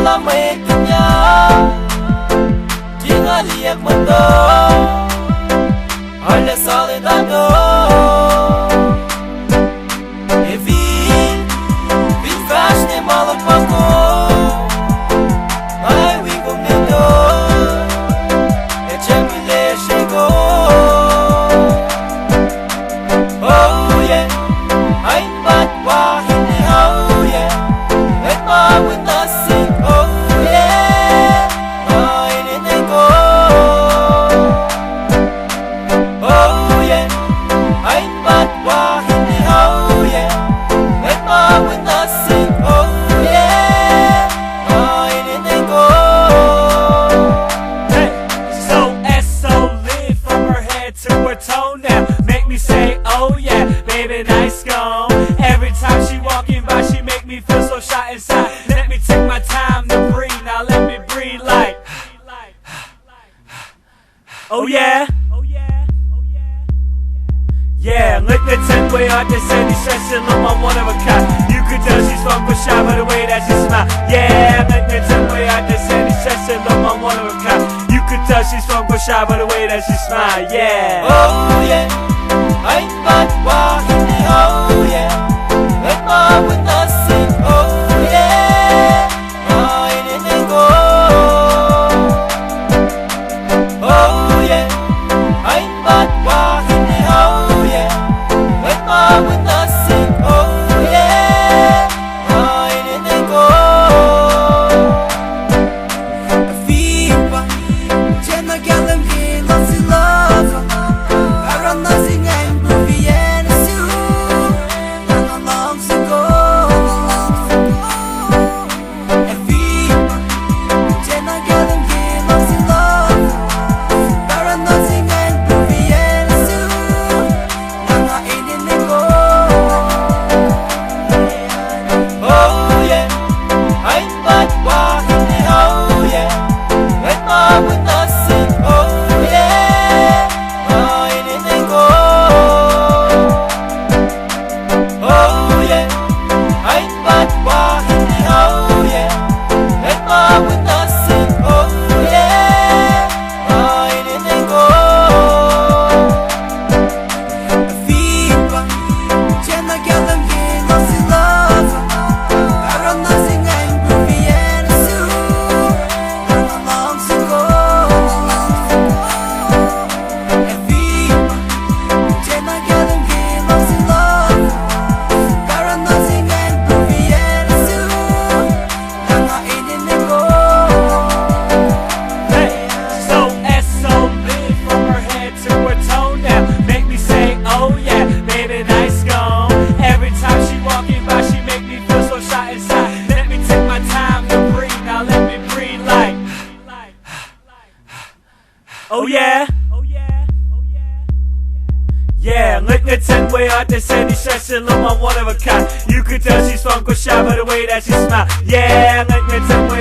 malamig ka niya Di nga liyak mundo Hala solidado E vin fast ne malak pako Ai wigom nito E cemile chegou Oh yeah Ay batwa hindi oh yeah Et mawin nasik oh yeah Ay ninego Oh yeah Ay batwa hindi oh yeah Et mawin nasik oh yeah Ay ninego Hey, so lit from her head to her toe now. Make me say, oh yeah, baby, nice gone. Every time she walking by, she make me feel so shy inside. Let me take my time to breathe, now let me breathe like oh yeah. Yeah, look the 10 way out there, said he's stressing on my one of a kind. You could tell she's fun but shy by the way that she smile. Yeah, look the 10 way out there, said he's stressing on my one of a kind. You could tell she's fun but shy by the way that she smile. Yeah. Oh yeah Ay batwa hindi oh yeah Et mawin nasik oh yeah Ay ninego Oh yeah Ay batwa hindi oh yeah Et mawin nasik oh yeah Ay ninego Viva Cena gelin bir nasıl lazım Aran nasıl en bu viyene su Nana long to go Viva Cena gelin bir nasıl lazım Aran nasıl en bu viyene su Nana enine go Oh yeah Ay batwa hindi oh yeah Et mawin nasik oh yeah Ay ninego Oh yeah Ay batwa hindi oh yeah Et mawin nasik oh yeah Ay ninego Viva Cena gelin bir nasıl lazım Aran nasıl en bu viyene su Nana long to go Viva Cena gelin bir nasıl lazım Aran nasıl en bu viyene su Nana enine go Hey, so lit from her head to her toe now. Make me say, oh yeah, baby, nice gone. Every time she walking by, she make me feel so shy inside. Let me take my time to breathe, now let me breathe like oh yeah. Yeah, look the 10 way out there, said he's stressing on my one of a kind. You could tell she's fun, shy by the way that she smile. Yeah, look the 10 way